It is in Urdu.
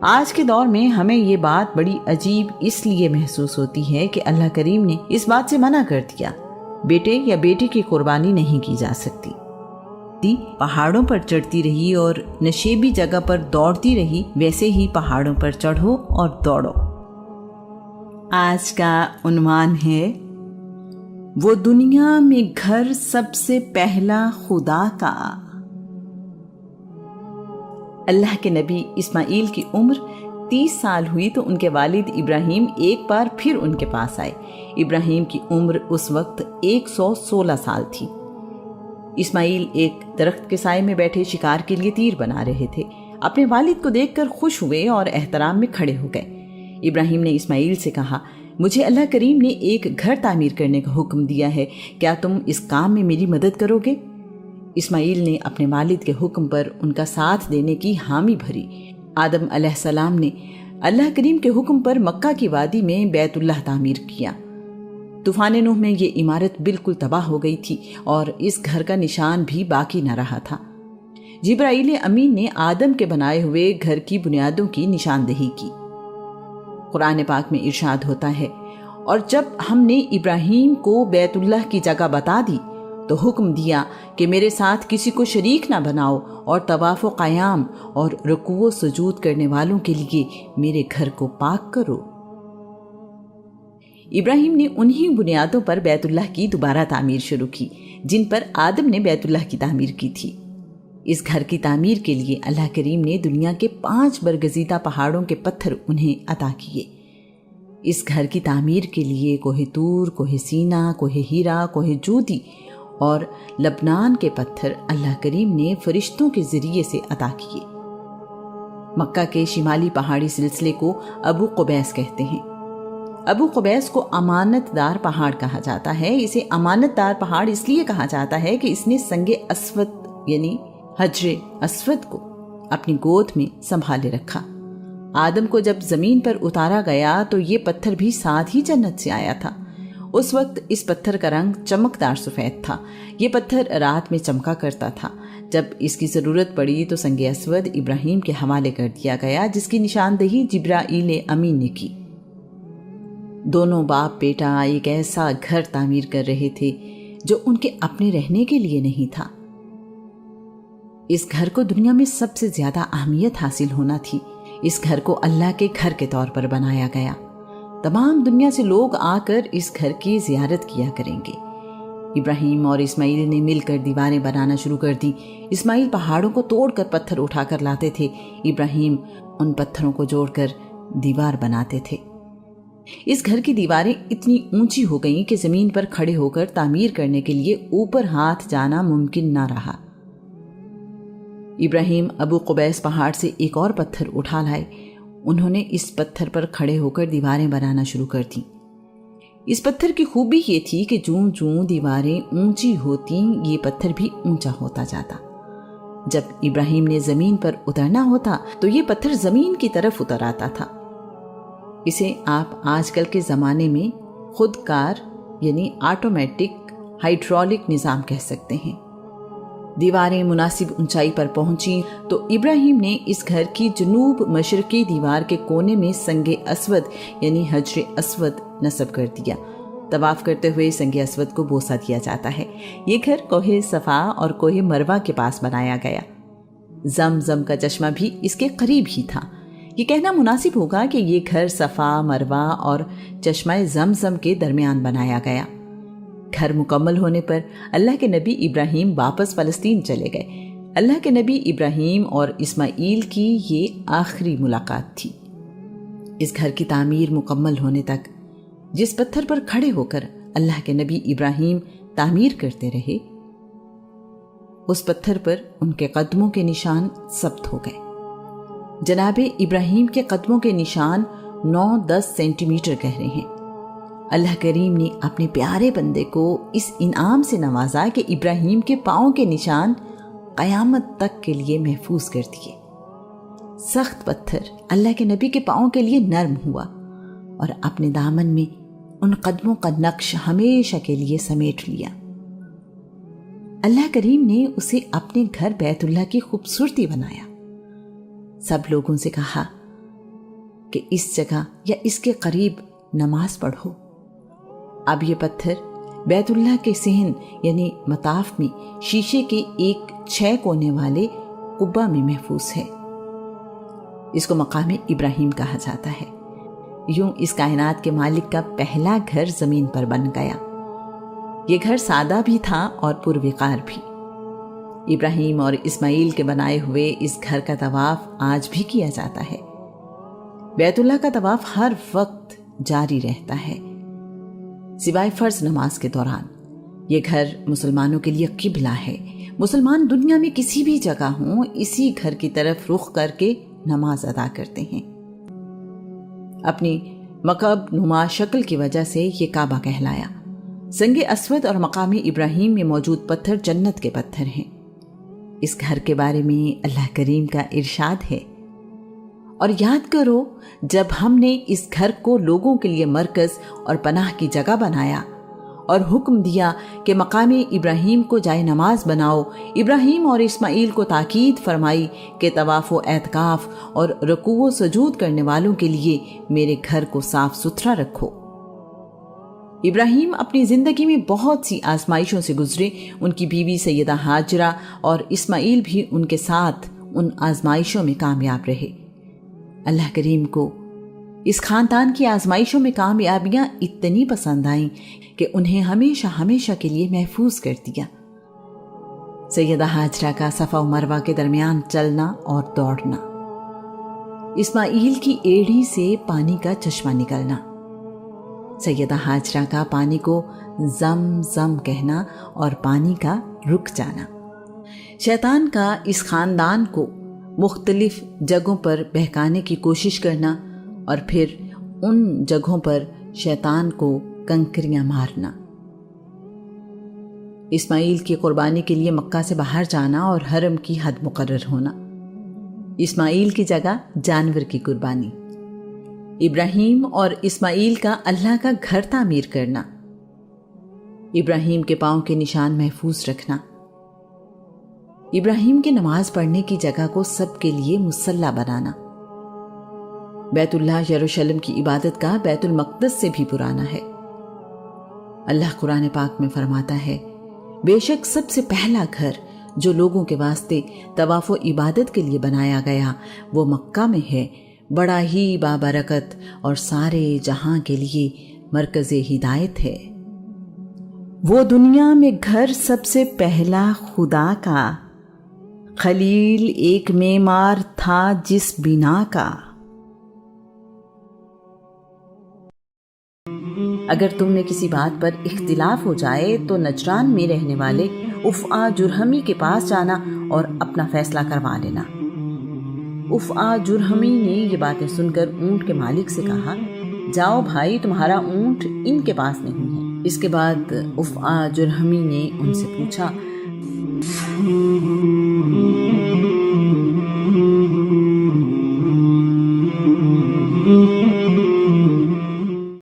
آج کے دور میں ہمیں یہ بات بڑی عجیب اس لیے محسوس ہوتی ہے کہ اللہ کریم نے اس بات سے منع کر دیا، بیٹے یا بیٹی کی قربانی نہیں کی جا سکتی۔ پہاڑوں پر چڑھتی رہی اور نشیبی جگہ پر دوڑتی رہی، ویسے ہی پہاڑوں پر چڑھو اور دوڑو۔ آج کا عنوان ہے وہ دنیا میں گھر سب سے پہلا خدا کا۔ اللہ کے نبی اسماعیل کی عمر 30 سال ہوئی تو ان کے والد ابراہیم ایک بار پھر ان کے پاس آئے۔ ابراہیم کی عمر اس وقت 116 سال تھی۔ اسماعیل ایک درخت کے سائے میں بیٹھے شکار کے لیے تیر بنا رہے تھے۔ اپنے والد کو دیکھ کر خوش ہوئے اور احترام میں کھڑے ہو گئے۔ ابراہیم نے اسماعیل سے کہا، مجھے اللہ کریم نے ایک گھر تعمیر کرنے کا حکم دیا ہے، کیا تم اس کام میں میری مدد کرو گے؟ اسماعیل نے اپنے والد کے حکم پر ان کا ساتھ دینے کی حامی بھری۔ آدم علیہ السلام نے اللہ کریم کے حکم پر مکہ کی وادی میں بیت اللہ تعمیر کیا۔ طوفان نوح میں یہ عمارت بالکل تباہ ہو گئی تھی اور اس گھر کا نشان بھی باقی نہ رہا تھا۔ جبرائیل امین نے آدم کے بنائے ہوئے گھر کی بنیادوں کی نشاندہی کی۔ قرآن پاک میں ارشاد ہوتا ہے، اور جب ہم نے ابراہیم کو بیت اللہ کی جگہ بتا دی تو حکم دیا کہ میرے ساتھ کسی کو شریک نہ بناؤ اور طواف و قیام اور رکوع و سجود کرنے والوں کے لیے میرے گھر کو پاک کرو۔ ابراہیم نے انہی بنیادوں پر بیت اللہ کی دوبارہ تعمیر شروع کی جن پر آدم نے بیت اللہ کی تعمیر کی تھی۔ اس گھر کی تعمیر کے لیے اللہ کریم نے دنیا کے 5 برگزیدہ پہاڑوں کے پتھر انہیں عطا کیے۔ اس گھر کی تعمیر کے لیے کوہ طور، کوہ سینا، کوہ ہیرا، کوہ جودی اور لبنان کے پتھر اللہ کریم نے فرشتوں کے ذریعے سے عطا کیے۔ مکہ کے شمالی پہاڑی سلسلے کو ابو قبیس کہتے ہیں۔ ابو قبیس کو امانت دار پہاڑ کہا جاتا ہے۔ اسے امانت دار پہاڑ اس لیے کہا جاتا ہے کہ اس نے سنگ اسود یعنی حجر اسود کو اپنی گود میں سنبھالے رکھا۔ آدم کو جب زمین پر اتارا گیا تو یہ پتھر بھی ساتھ ہی جنت سے آیا تھا۔ اس وقت اس پتھر کا رنگ چمکدار سفید تھا۔ یہ پتھر رات میں چمکا کرتا تھا۔ جب اس کی ضرورت پڑی تو سنگ اسود ابراہیم کے حوالے کر دیا گیا، جس کی نشاندہی جبرائیل امین نے کی۔ دونوں باپ بیٹا ایک ایسا گھر تعمیر کر رہے تھے جو ان کے اپنے رہنے کے لیے نہیں تھا۔ اس گھر کو دنیا میں سب سے زیادہ اہمیت حاصل ہونا تھی۔ اس گھر کو اللہ کے گھر کے طور پر بنایا گیا۔ تمام دنیا سے لوگ آ کر اس گھر کی زیارت کیا کریں گے۔ ابراہیم اور اسماعیل نے مل کر دیواریں بنانا شروع کر دی۔ اسماعیل پہاڑوں کو توڑ کر پتھر اٹھا کر لاتے تھے، ابراہیم ان پتھروں کو جوڑ کر دیوار بناتے تھے۔ اس گھر کی دیواریں اتنی اونچی ہو گئیں کہ زمین پر کھڑے ہو کر تعمیر کرنے کے لیے اوپر ہاتھ جانا ممکن نہ رہا۔ ابراہیم ابو قبیس پہاڑ سے ایک اور پتھر اٹھا لائے۔ انہوں نے اس پتھر پر کھڑے ہو کر دیواریں بنانا شروع کر دیں۔ اس پتھر کی خوبی یہ تھی کہ جوں جوں دیواریں اونچی ہوتیں یہ پتھر بھی اونچا ہوتا جاتا۔ جب ابراہیم نے زمین پر اترنا ہوتا تو یہ پتھر زمین کی طرف اتر آتا تھا۔ اسے آپ آج کل کے زمانے میں خود کار یعنی آٹومیٹک ہائیڈرولک نظام کہہ سکتے ہیں۔ دیواریں مناسب اونچائی پر پہنچیں تو ابراہیم نے اس گھر کی جنوب مشرقی دیوار کے کونے میں سنگ اسود یعنی حجر اسود نصب کر دیا۔ طواف کرتے ہوئے سنگ اسود کو بوسہ دیا جاتا ہے۔ یہ گھر کوہ صفا اور کوہ مروہ کے پاس بنایا گیا۔ زمزم کا چشمہ بھی اس کے قریب ہی تھا۔ یہ کہنا مناسب ہوگا کہ یہ گھر صفا، مروہ اور چشمہ زمزم کے درمیان بنایا گیا۔ گھر مکمل ہونے پر اللہ کے نبی ابراہیم واپس فلسطین چلے گئے۔ اللہ کے نبی ابراہیم اور اسماعیل کی یہ آخری ملاقات تھی۔ اس گھر کی تعمیر مکمل ہونے تک جس پتھر پر کھڑے ہو کر اللہ کے نبی ابراہیم تعمیر کرتے رہے، اس پتھر پر ان کے قدموں کے نشان ثبت ہو گئے۔ جناب ابراہیم کے قدموں کے نشان 9-10 سینٹی میٹر گہرے ہیں۔ اللہ کریم نے اپنے پیارے بندے کو اس انعام سے نوازا کہ ابراہیم کے پاؤں کے نشان قیامت تک کے لیے محفوظ کر دیے۔ سخت پتھر اللہ کے نبی کے پاؤں کے لیے نرم ہوا اور اپنے دامن میں ان قدموں کا نقش ہمیشہ کے لیے سمیٹ لیا۔ اللہ کریم نے اسے اپنے گھر بیت اللہ کی خوبصورتی بنایا۔ سب لوگوں سے کہا، کہ اس جگہ یا اس کے قریب نماز پڑھو۔ اب یہ پتھر بیت اللہ کے صحن یعنی مطاف میں شیشے کے ایک 6 کونے والے قبہ میں محفوظ ہے۔ اس کو مقام ابراہیم کہا جاتا ہے۔ یوں اس کائنات کے مالک کا پہلا گھر زمین پر بن گیا۔ یہ گھر سادہ بھی تھا اور پروقار بھی۔ ابراہیم اور اسماعیل کے بنائے ہوئے اس گھر کا طواف آج بھی کیا جاتا ہے۔ بیت اللہ کا طواف ہر وقت جاری رہتا ہے، سوائے فرض نماز کے دوران۔ یہ گھر مسلمانوں کے لیے قبلہ ہے۔ مسلمان دنیا میں کسی بھی جگہ ہوں، اسی گھر کی طرف رخ کر کے نماز ادا کرتے ہیں۔ اپنی مکعب نما شکل کی وجہ سے یہ کعبہ کہلایا۔ سنگ اسود اور مقام ابراہیم میں موجود پتھر جنت کے پتھر ہیں۔ اس گھر کے بارے میں اللہ کریم کا ارشاد ہے، اور یاد کرو جب ہم نے اس گھر کو لوگوں کے لیے مرکز اور پناہ کی جگہ بنایا اور حکم دیا کہ مقام ابراہیم کو جائے نماز بناؤ۔ ابراہیم اور اسماعیل کو تاکید فرمائی کہ طواف و اعتکاف اور رکوع و سجود کرنے والوں کے لیے میرے گھر کو صاف ستھرا رکھو۔ ابراہیم اپنی زندگی میں بہت سی آزمائشوں سے گزرے۔ ان کی بیوی سیدہ ہاجرہ اور اسماعیل بھی ان کے ساتھ ان آزمائشوں میں کامیاب رہے۔ اللہ کریم کو اس خاندان کی آزمائشوں میں کامیابیاں اتنی پسند آئیں کہ انہیں ہمیشہ ہمیشہ کے لیے محفوظ کر دیا۔ سیدہ ہاجرہ کا صفا و مروہ کے درمیان چلنا اور دوڑنا، اسماعیل کی ایڑی سے پانی کا چشمہ نکلنا، سیدہ ہاجرہ کا پانی کو زم زم کہنا اور پانی کا رک جانا، شیطان کا اس خاندان کو مختلف جگہوں پر بہکانے کی کوشش کرنا اور پھر ان جگہوں پر شیطان کو کنکریاں مارنا، اسماعیل کی قربانی کے لیے مکہ سے باہر جانا اور حرم کی حد مقرر ہونا، اسماعیل کی جگہ جانور کی قربانی، ابراہیم اور اسماعیل کا اللہ کا گھر تعمیر کرنا، ابراہیم کے پاؤں کے نشان محفوظ رکھنا، ابراہیم کی نماز پڑھنے کی جگہ کو سب کے لیے مصلی بنانا، بیت اللہ یروشلم کی عبادت کا بیت المقدس سے بھی پرانا ہے۔ اللہ قرآن پاک میں فرماتا ہے، بے شک سب سے پہلا گھر جو لوگوں کے واسطے طواف و عبادت کے لیے بنایا گیا وہ مکہ میں ہے، بڑا ہی بابرکت اور سارے جہاں کے لیے مرکز ہدایت ہے۔ وہ دنیا میں گھر سب سے پہلا خدا کا، خلیل ایک معمار تھا جس بنا کا۔ اگر تم میں کسی بات پر اختلاف ہو جائے تو نجران میں رہنے والے افعا جرہمی کے پاس جانا اور اپنا فیصلہ کروا لینا۔ افعا جرہمی نے یہ باتیں سن کر اونٹ کے مالک سے کہا، جاؤ بھائی، تمہارا اونٹ ان کے پاس نہیں ہے۔ اس کے بعد افعا جرہمی نے ان سے پوچھا،